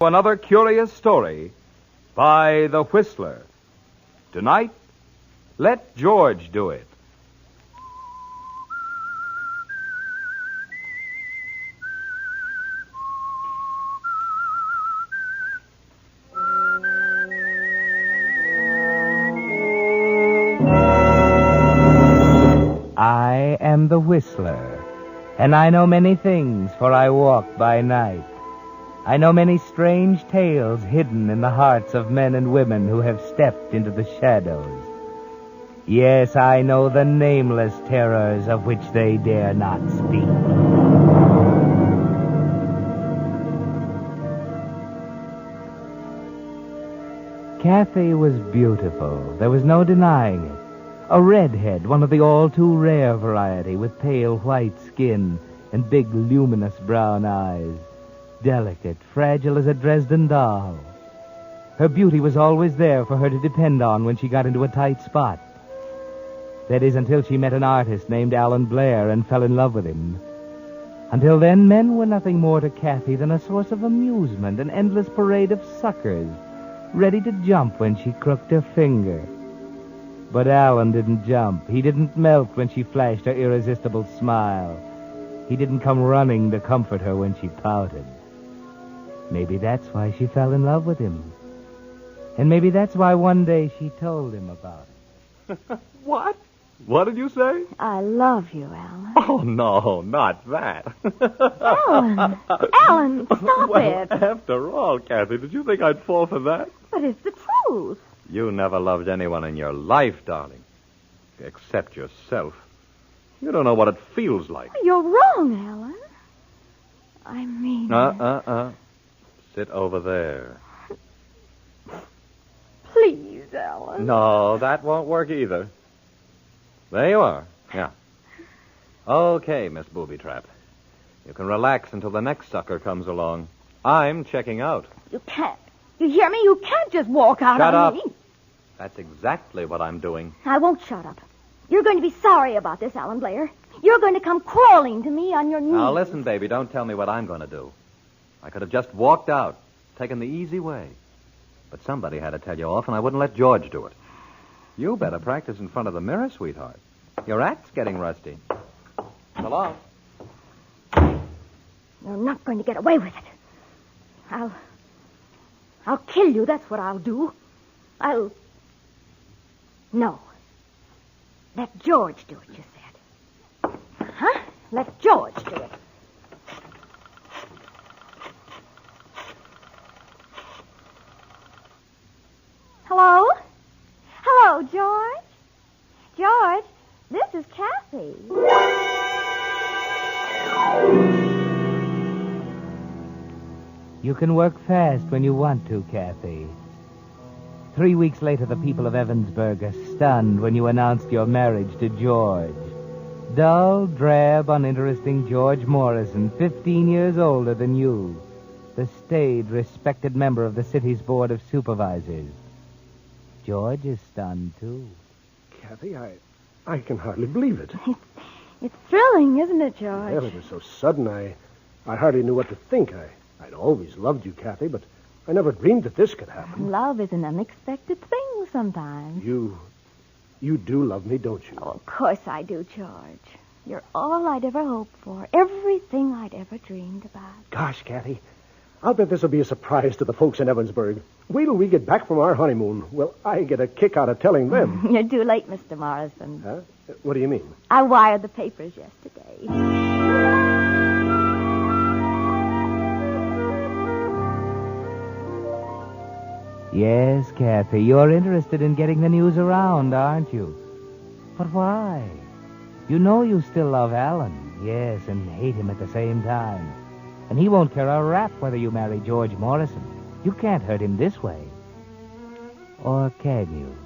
Another curious story by The Whistler. Tonight, let George do it. I am the Whistler, and I know many things, for I walk by night. I know many strange tales hidden in the hearts of men and women who have stepped into the shadows. Yes, I know the nameless terrors of which they dare not speak. Kathy was beautiful. There was no denying it. A redhead, one of the all-too-rare variety, with pale white skin and big, luminous brown eyes. Delicate, fragile as a Dresden doll. Her beauty was always there for her to depend on when she got into a tight spot. That is, until she met an artist named Alan Blair and fell in love with him. Until then, men were nothing more to Kathy than a source of amusement, an endless parade of suckers, ready to jump when she crooked her finger. But Alan didn't jump. He didn't melt when she flashed her irresistible smile. He didn't come running to comfort her when she pouted. Maybe that's why she fell in love with him. And maybe that's why one day she told him about it. What? What did you say? I love you, Alan. Oh, no, not that. Alan! Alan, stop well, it. After all, Kathy, did you think I'd fall for that? But it's the truth. You never loved anyone in your life, darling. Except yourself. You don't know what it feels like. You're wrong, Alan. I mean... Sit over there. Please, Alan. No, that won't work either. There you are. Yeah. Okay, Miss Booby Trap. You can relax until the next sucker comes along. I'm checking out. You can't. You hear me? You can't just walk out Shut on up. me. That's exactly what I'm doing. I won't shut up. You're going to be sorry about this, Alan Blair. You're going to come crawling to me on your knees. Now, listen, baby, don't tell me what I'm going to do. I could have just walked out, taken the easy way. But somebody had to tell you off, and I wouldn't let George do it. You better practice in front of the mirror, sweetheart. Your act's getting rusty. So long. You're not going to get away with it. I'll kill you, that's what I'll do. No. Let George do it, you said. Huh? Let George do it. Hello? Hello, George? George, this is Kathy. You can work fast when you want to, Kathy. 3 weeks later, the people of Evansburg are stunned when you announced your marriage to George. Dull, drab, uninteresting George Morrison, 15 years older than you. The staid, respected member of the city's Board of Supervisors. George is stunned, too. Kathy, I can hardly believe it. It's thrilling, isn't it, George? Well, it was so sudden, I hardly knew what to think. I'd always loved you, Kathy, but I never dreamed that this could happen. Love is an unexpected thing sometimes. You do love me, don't you? Oh, of course I do, George. You're all I'd ever hoped for. Everything I'd ever dreamed about. Gosh, Kathy, I'll bet this will be a surprise to the folks in Evansburg. Wait till we get back from our honeymoon. Well, I get a kick out of telling them. You're too late, Mr. Morrison. Huh? What do you mean? I wired the papers yesterday. Yes, Kathy, you're interested in getting the news around, aren't you? But why? You know you still love Alan, yes, and hate him at the same time. And he won't care a rap whether you marry George Morrison. You can't hurt him this way. Or can you?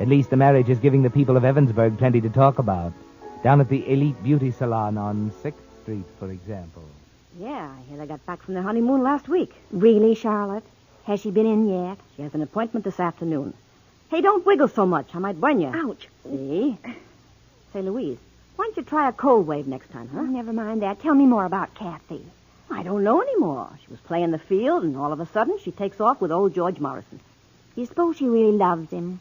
At least the marriage is giving the people of Evansburg plenty to talk about. Down at the Elite Beauty Salon on 6th Street, for example. Yeah, I hear they got back from their honeymoon last week. Really, Charlotte? Has she been in yet? She has an appointment this afternoon. Hey, don't wiggle so much. I might burn you. Ouch. See? Say, Louise, why don't you try a cold wave next time, huh? Oh, never mind that. Tell me more about Kathy. I don't know anymore. She was playing the field, and all of a sudden she takes off with old George Morrison. You suppose she really loves him?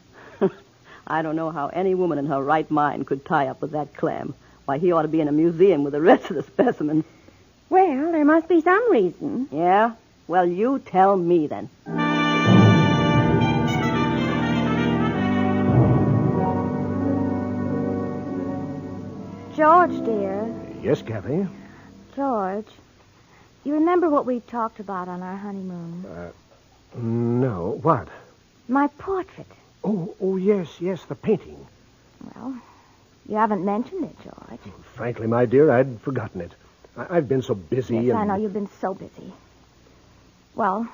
I don't know how any woman in her right mind could tie up with that clam. Why, he ought to be in a museum with the rest of the specimens. Well, there must be some reason. Yeah? Well, you tell me then. George, dear. Yes, Kathy? George, you remember what we talked about on our honeymoon? No. What? My portrait. Oh, yes, the painting. Well, you haven't mentioned it, George. Frankly, my dear, I'd forgotten it. I've been so busy Yes, and... I know you've been so busy. Well,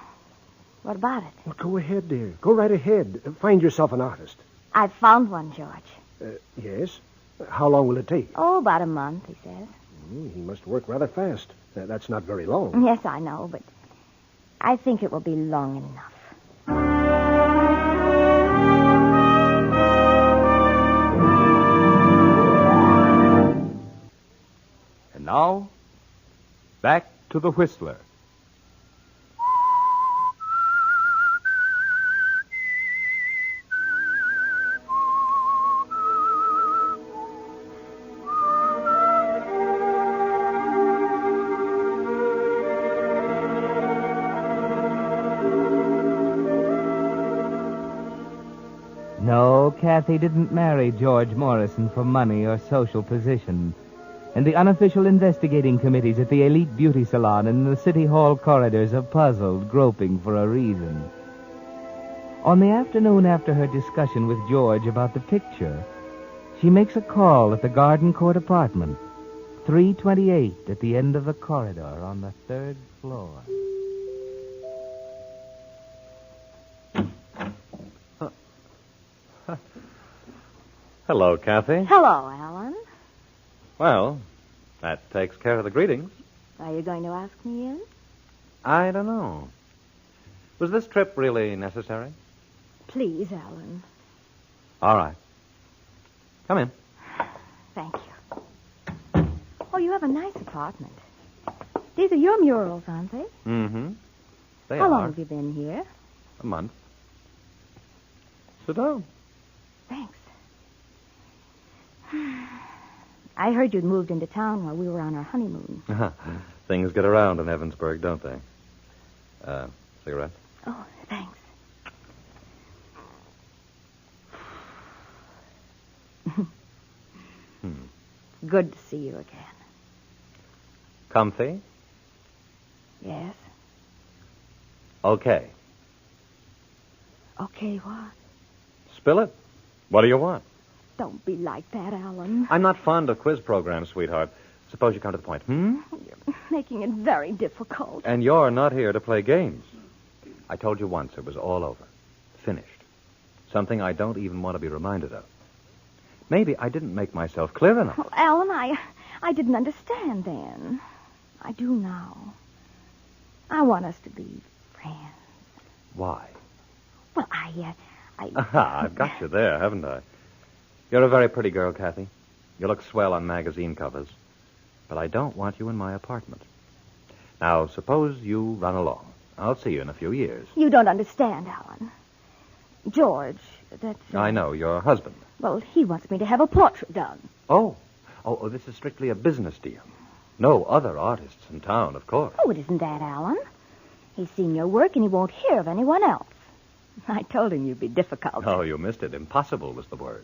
what about it? Well, go ahead, dear. Go right ahead. Find yourself an artist. I've found one, George. Yes? How long will it take? Oh, about a month, he says. He must work rather fast. That's not very long. Yes, I know, but I think it will be long enough. And now, back to the Whistler. No, Kathy didn't marry George Morrison for money or social position. And the unofficial investigating committees at the elite beauty salon and the city hall corridors are puzzled, groping for a reason. On the afternoon after her discussion with George about the picture, she makes a call at the Garden Court apartment, 328 at the end of the corridor on the 3rd floor. Hello, Kathy. Hello, Alan. Well, that takes care of the greetings. Are you going to ask me in? I don't know. Was this trip really necessary? Please, Alan. All right. Come in. Thank you. Oh, you have a nice apartment. These are your murals, aren't they? Mm-hmm. They How are. long have you been here? A month. Sit down. Thanks. I heard you'd moved into town while we were on our honeymoon. Things get around in Evansburg, don't they? Cigarette? Oh, thanks. Good to see you again. Comfy? Yes? Okay. Okay, what? Spill it. What do you want? Don't be like that, Alan. I'm not fond of quiz programs, sweetheart. Suppose you come to the point. You're making it very difficult. And you're not here to play games. I told you once it was all over. Finished. Something I don't even want to be reminded of. Maybe I didn't make myself clear enough. Well, Alan, I didn't understand then. I do now. I want us to be friends. Why? Well, Aha, I've got you there, haven't I? You're a very pretty girl, Kathy. You look swell on magazine covers. But I don't want you in my apartment. Now, suppose you run along. I'll see you in a few years. You don't understand, Alan. George, that's... I know, your husband. Well, he wants me to have a portrait done. Oh, this is strictly a business deal. No other artists in town, of course. Oh, it isn't that, Alan. He's seen your work and he won't hear of anyone else. I told him you'd be difficult. Oh, you missed it. Impossible was the word.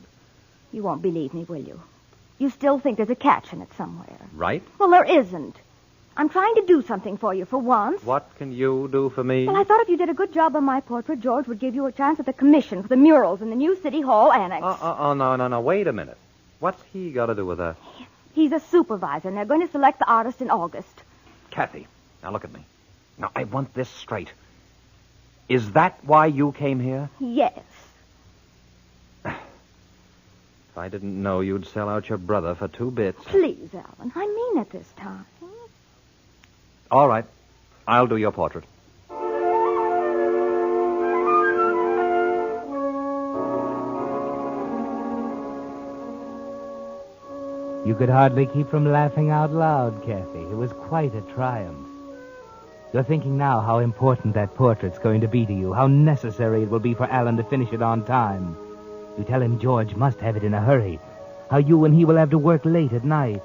You won't believe me, will you? You still think there's a catch in it somewhere. Right? Well, there isn't. I'm trying to do something for you for once. What can you do for me? Well, I thought if you did a good job on my portrait, George would give you a chance at the commission for the murals in the new City Hall annex. No. Wait a minute. What's he got to do with that? He's a supervisor, and they're going to select the artist in August. Kathy, now look at me. Now, I want this straight. Is that why you came here? Yes. If I didn't know you'd sell out your brother for 2 bits. Please, Alan. I mean it this time. All right. I'll do your portrait. You could hardly keep from laughing out loud, Kathy. It was quite a triumph. You're thinking now how important that portrait's going to be to you, how necessary it will be for Alan to finish it on time. You tell him George must have it in a hurry, how you and he will have to work late at night.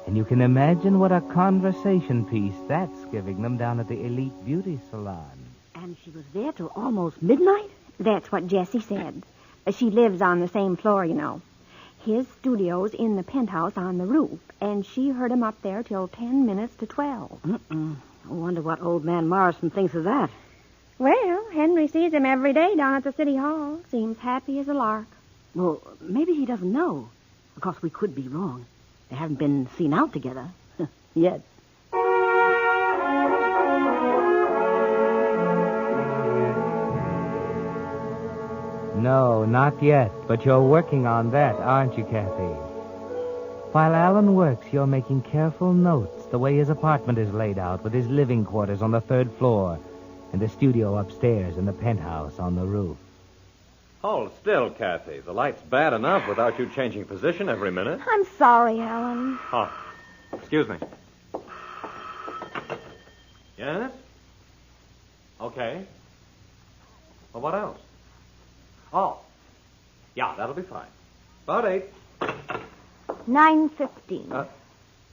And you can imagine what a conversation piece that's giving them down at the Elite Beauty Salon. And she was there till almost midnight? That's what Jessie said. She lives on the same floor, you know. His studio's in the penthouse on the roof, and she heard him up there till 10 minutes to 12. I wonder what old man Morrison thinks of that. Well, Henry sees him every day down at the city hall. Seems happy as a lark. Well, maybe he doesn't know. Of course, we could be wrong. They haven't been seen out together. Yet. No, not yet, but you're working on that, aren't you, Kathy? While Alan works, you're making careful notes the way his apartment is laid out, with his living quarters on the 3rd floor and the studio upstairs and the penthouse on the roof. Hold still, Kathy. The light's bad enough without you changing position every minute. I'm sorry, Alan. Oh, excuse me. Yes? Okay. Well, what else? Oh, yeah, that'll be fine. About 8. 9:15.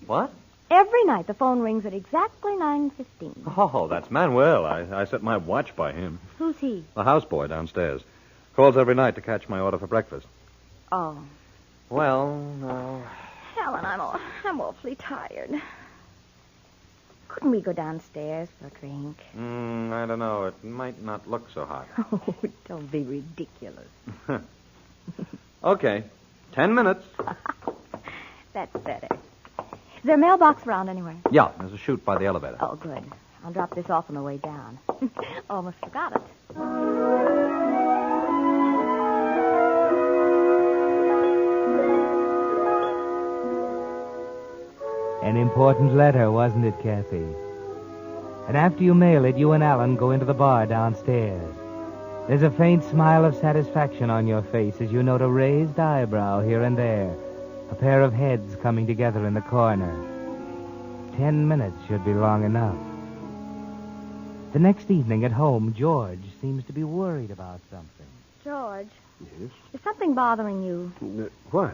What? Every night the phone rings at exactly 9:15. Oh, that's Manuel. I set my watch by him. Who's he? The houseboy downstairs. Calls every night to catch my order for breakfast. Oh. Well, no. Alan, I'm awfully tired. Couldn't we go downstairs for a drink? I don't know. It might not look so hot. Oh, don't be ridiculous. Okay. 10 minutes. That's better. Is there a mailbox around anywhere? Yeah, there's a chute by the elevator. Oh, good. I'll drop this off on the way down. Almost forgot it. An important letter, wasn't it, Kathy? And after you mail it, you and Alan go into the bar downstairs. There's a faint smile of satisfaction on your face as you note a raised eyebrow here and there, a pair of heads coming together in the corner. 10 minutes should be long enough. The next evening at home, George seems to be worried about something. George, Yes? is something bothering you? Why?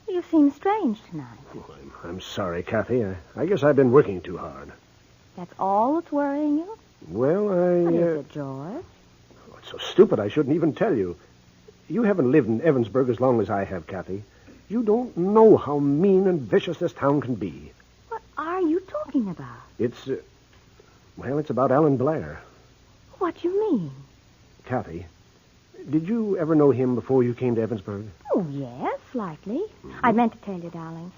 You seem strange tonight. Oh, I'm sorry, Kathy. I guess I've been working too hard. That's all that's worrying you? Well, What is it, George? Oh, it's so stupid I shouldn't even tell you. You haven't lived in Evansburg as long as I have, Kathy. You don't know how mean and vicious this town can be. What are you talking about? It's, well, it's about Alan Blair. What do you mean? Kathy, did you ever know him before you came to Evansburg? Oh, yes, slightly. I meant to tell you, darling.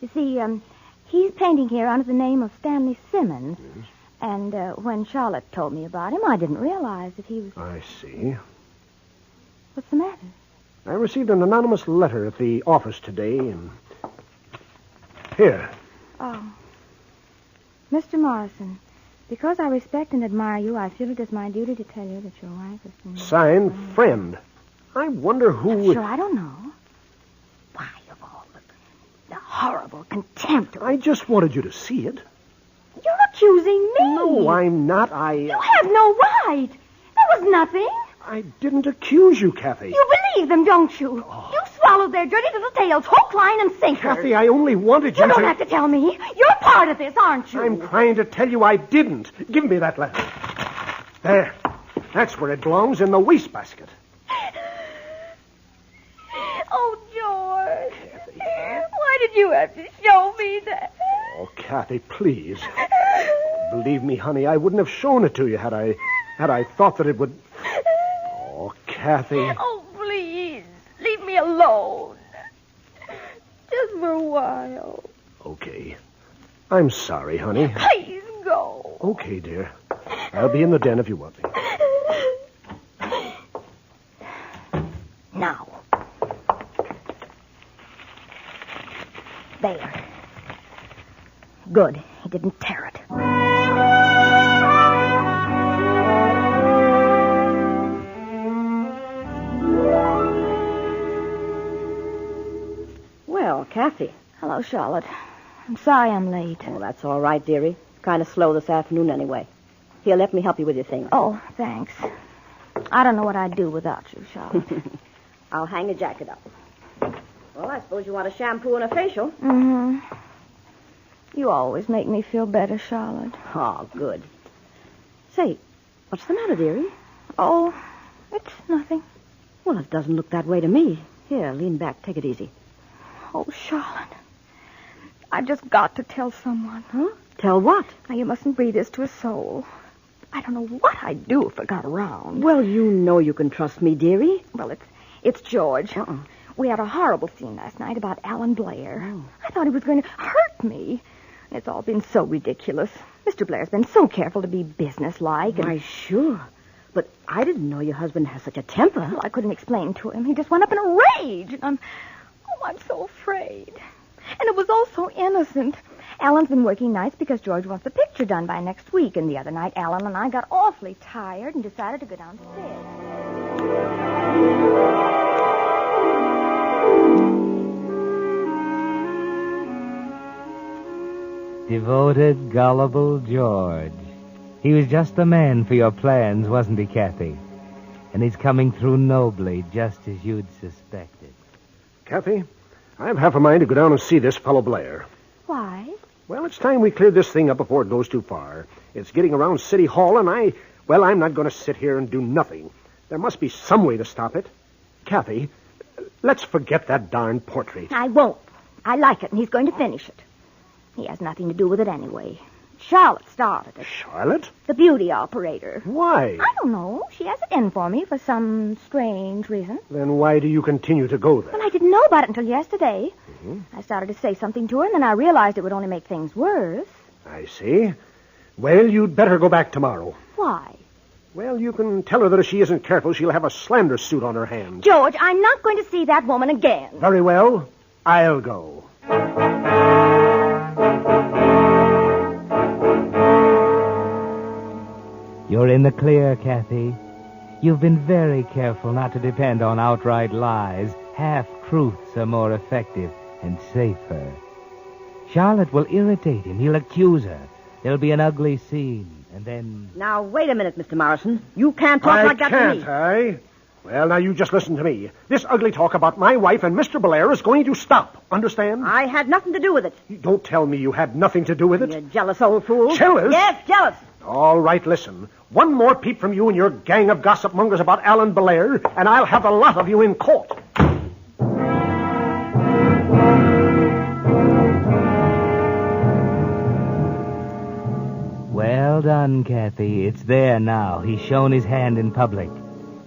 You see, he's painting here under the name of Stanley Simmons. Yes. And when Charlotte told me about him, I didn't realize that he was... I see. What's the matter? I received an anonymous letter at the office today, and... Here. Oh. Mr. Morrison, because I respect and admire you, I feel it is my duty to tell you that your wife has been... Signed, Friend. I wonder who... Sure, I don't know. Why, of all the horrible contempt... I just wanted you to see it. You're accusing me. No, I'm not. You have no right. There was nothing. I didn't accuse you, Kathy. You believe them, don't you? You swallowed their dirty little tails, hook, line, and sinker. Kathy, I only wanted you You to... don't have to tell me. You're part of this, aren't you? I'm trying to tell you I didn't. Give me that letter. There. That's where it belongs, in the wastebasket. Oh, George. Why did you have to show me that? Oh, Kathy, please. Believe me, honey, I wouldn't have shown it to you had I thought that it would... Oh, Kathy. Oh, please. Leave me alone. Just for a while. Okay. I'm sorry, honey. Please go. Okay, dear. I'll be in the den if you want me. Now. There. Good. He didn't tear it. Well, Kathy. Hello, Charlotte. I'm sorry I'm late. Oh, that's all right, dearie. kind of slow this afternoon anyway. Here, let me help you with your things. Oh, thanks. I don't know what I'd do without you, Charlotte. I'll hang your jacket up. Well, I suppose you want a shampoo and a facial. Mm-hmm. You always make me feel better, Charlotte. Oh, good. Say, what's the matter, dearie? Oh, it's nothing. Well, it doesn't look that way to me. Here, lean back. Take it easy. Oh, Charlotte. I've just got to tell someone. Huh? Tell what? Now, you mustn't breathe this to a soul. I don't know what I'd do if it got around. Well, you know you can trust me, dearie. Well, it's George. We had a horrible scene last night about Alan Blair. Oh. I thought he was going to hurt me. It's all been so ridiculous. Mr. Blair's been so careful to be businesslike. Why, sure. But I didn't know your husband has such a temper. Well, I couldn't explain to him. He just went up in a rage. And I'm so afraid. And it was all so innocent. Alan's been working nights because George wants the picture done by next week. And the other night, Alan and I got awfully tired and decided to go downstairs. Devoted, gullible George. He was just the man for your plans, wasn't he, Kathy? And he's coming through nobly, just as you'd suspected. Kathy, I have half a mind to go down and see this fellow Blair. Why? Well, it's time we cleared this thing up before it goes too far. It's getting around City Hall, and I'm not going to sit here and do nothing. There must be some way to stop it. Kathy, let's forget that darn portrait. I won't. I like it, and he's going to finish it. He has nothing to do with it anyway. Charlotte started it. Charlotte? The beauty operator. Why? I don't know. She has it in for me for some strange reason. Then why do you continue to go there? Well, I didn't know about it until yesterday. Mm-hmm. I started to say something to her, and then I realized it would only make things worse. I see. Well, you'd better go back tomorrow. Why? Well, you can tell her that if she isn't careful, she'll have a slander suit on her hands. George, I'm not going to see that woman again. Very well. I'll go. You're in the clear, Kathy. You've been very careful not to depend on outright lies. Half-truths are more effective and safer. Charlotte will irritate him. He'll accuse her. There'll be an ugly scene, and then... Now, wait a minute, Mr. Morrison. You can't talk like that to me. I can't, Well, now, you just listen to me. This ugly talk about my wife and Mr. Blair is going to stop. Understand? I had nothing to do with it. Don't tell me you had nothing to do with it. You jealous old fool. Jealous? Yes, jealous. All right, listen. One more peep from you and your gang of gossip mongers about Alan Blair, and I'll have a lot of you in court. Well done, Kathy. It's there now. He's shown his hand in public.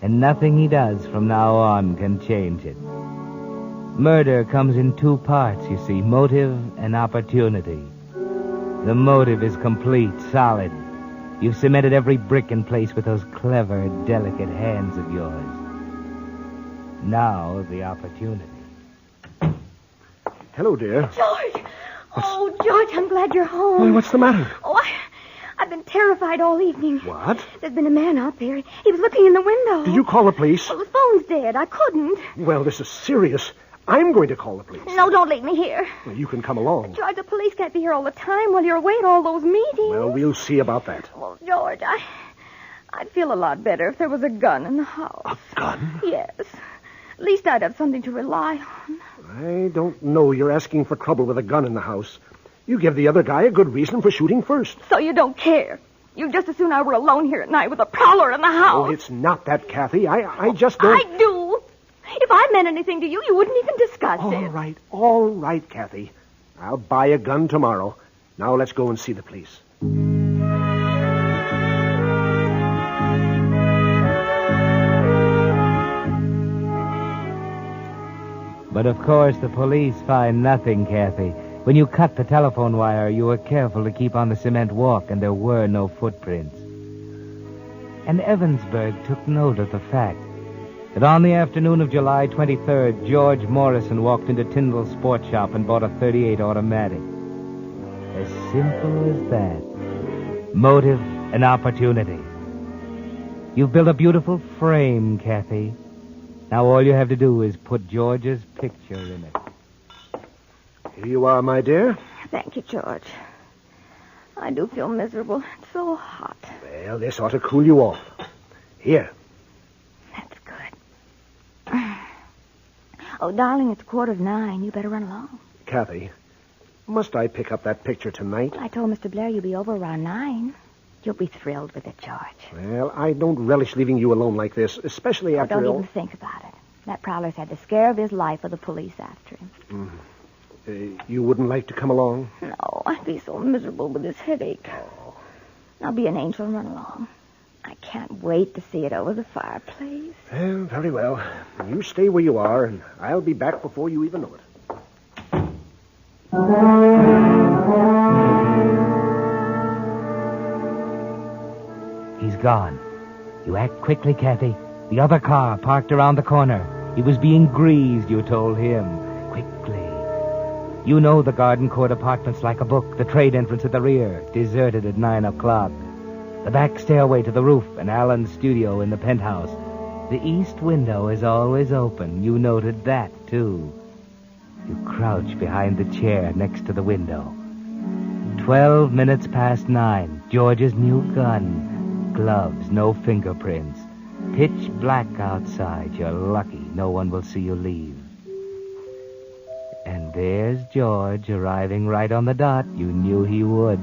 And nothing he does from now on can change it. Murder comes in two parts, you see, motive and opportunity. The motive is complete, solid. You've cemented every brick in place with those clever, delicate hands of yours. Now, the opportunity. Hello, dear. George! Oh, George, I'm glad you're home. Why, what's the matter? Oh, I've been terrified all evening. What? There's been a man out there. He was looking in the window. Did you call the police? Well, the phone's dead. I couldn't. Well, this is serious. I'm going to call the police. No, don't leave me here. Well, you can come along. George, the police can't be here all the time while you're away at all those meetings. Well, we'll see about that. Well, George, I'd feel a lot better if there was a gun in the house. A gun? Yes. At least I'd have something to rely on. I don't know. You're asking for trouble with a gun in the house. You give the other guy a good reason for shooting first. So you don't care. You'd just as soon I were alone here at night with a prowler in the house. Oh, it's not that, Kathy. I just don't... I do. If I meant anything to you, you wouldn't even discuss it. All right, Kathy. I'll buy a gun tomorrow. Now let's go and see the police. But of course the police find nothing, Kathy. When you cut the telephone wire, you were careful to keep on the cement walk, and there were no footprints. And Evansburg took note of the fact that on the afternoon of July 23rd, George Morrison walked into Tyndall's sports shop and bought a .38 automatic. As simple as that. Motive and opportunity. You've built a beautiful frame, Kathy. Now all you have to do is put George's picture in it. Here you are, my dear. Thank you, George. I do feel miserable. It's so hot. Well, this ought to cool you off. Here. That's good. Oh, darling, it's 9:15. You better run along. Kathy, must I pick up that picture tonight? I told Mr. Blair you'll be over around 9. You'll be thrilled with it, George. Well, I don't relish leaving you alone like this, especially after Don't all... even think about it. That prowler's had the scare of his life with the police after him. You wouldn't like to come along? No, I'd be so miserable with this headache. Oh. Now be an angel and run along. I can't wait to see it over the fireplace. Well, very well. You stay where you are, and I'll be back before you even know it. He's gone. You act quickly, Kathy. The other car parked around the corner. He was being greased, you told him. Quickly. You know the Garden Court apartments like a book. The trade entrance at the rear, deserted at 9 o'clock. The back stairway to the roof, and Alan's studio in the penthouse. The east window is always open. You noted that, too. You crouch behind the chair next to the window. 12 minutes past 9. George's new gun. Gloves, no fingerprints. Pitch black outside. You're lucky. No one will see you leave. And there's George arriving right on the dot. You knew he would.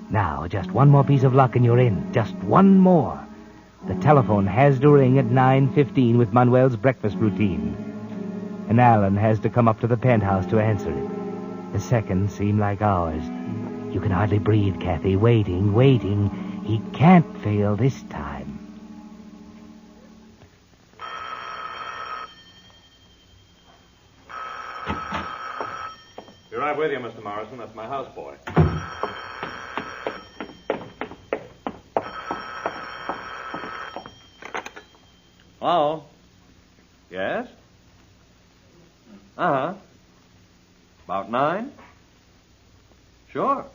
Now, just one more piece of luck and you're in. Just one more. The telephone has to ring at 9:15 with Manuel's breakfast routine. And Alan has to come up to the penthouse to answer it. The seconds seem like hours. You can hardly breathe, Kathy. Waiting. He can't fail this time. Be right with you, Mr. Morrison. That's my houseboy. Hello? Yes? Uh-huh. About 9? Sure.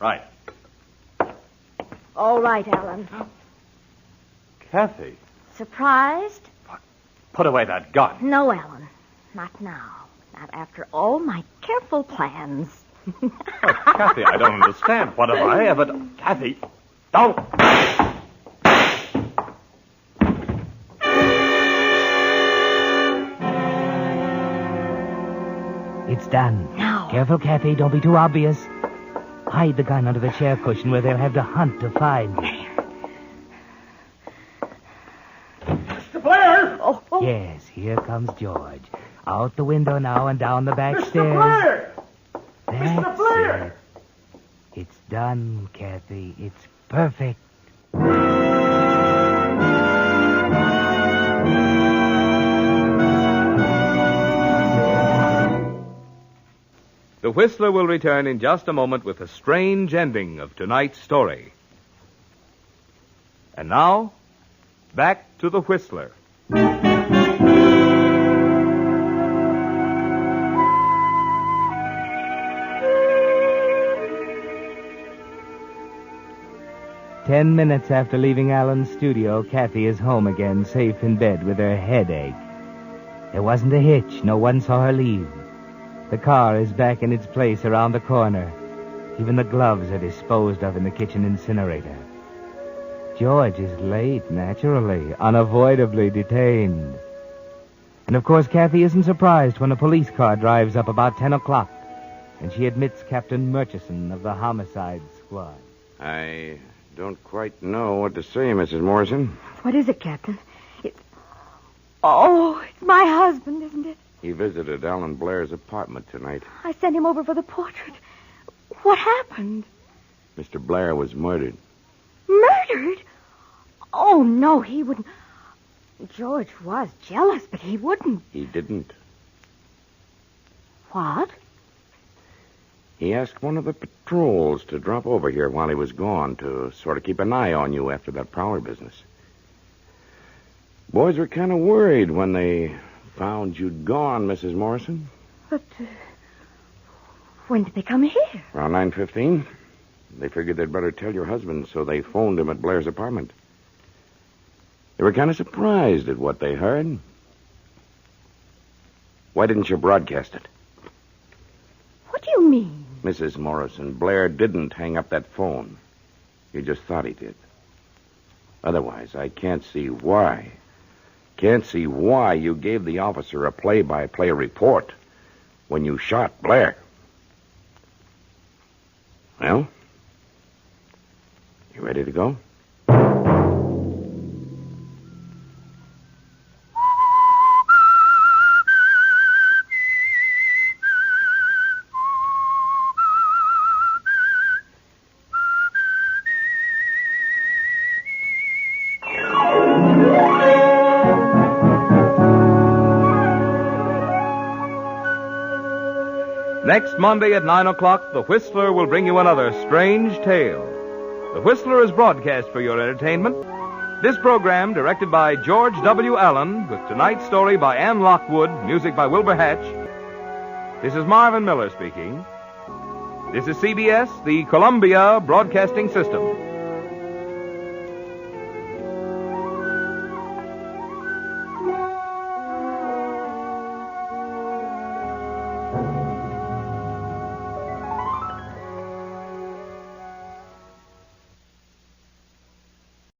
Right. All right, Alan. Kathy, Surprised? put away that gun. No, Alan. Not now. Not after all my careful plans. Oh, Kathy, I don't understand. What have I ever done? Kathy, don't. It's done. Now. Careful, Kathy. Don't be too obvious. Hide the gun under the chair cushion where they'll have to hunt to find you. Mr. Blair! Oh. Yes, here comes George. Out the window now and down the back Mr. stairs. Blair! That's Mr. Blair! it. It's done, Kathy. It's perfect. The Whistler will return in just a moment with a strange ending of tonight's story. And now, back to The Whistler. Ten minutes after leaving Alan's studio, Kathy is home again, safe in bed with her headache. There wasn't a hitch. No one saw her leave. The car is back in its place around the corner. Even the gloves are disposed of in the kitchen incinerator. George is late, naturally, unavoidably detained. And of course, Kathy isn't surprised when a police car drives up about 10 o'clock, and she admits Captain Murchison of the homicide squad. I don't quite know what to say, Mrs. Morrison. What is it, Captain? It's my husband, isn't it? He visited Alan Blair's apartment tonight. I sent him over for the portrait. What happened? Mr. Blair was murdered. Murdered? Oh, no, he wouldn't. George was jealous, but he wouldn't. He didn't. What? He asked one of the patrols to drop over here while he was gone to sort of keep an eye on you after that prowler business. Boys were kind of worried when they found you'd gone, Mrs. Morrison. But when did they come here? Around 9:15. They figured they'd better tell your husband, so they phoned him at Blair's apartment. They were kind of surprised at what they heard. Why didn't you broadcast it? What do you mean? Mrs. Morrison, Blair didn't hang up that phone. You just thought he did. Otherwise, I can't see why. Can't see why you gave the officer a play-by-play report when you shot Blair. Well, you ready to go? Next Monday at 9 o'clock, The Whistler will bring you another strange tale. The Whistler is broadcast for your entertainment. This program, directed by George W. Allen, with tonight's story by Anne Lockwood, music by Wilbur Hatch. This is Marvin Miller speaking. This is CBS, the Columbia Broadcasting System.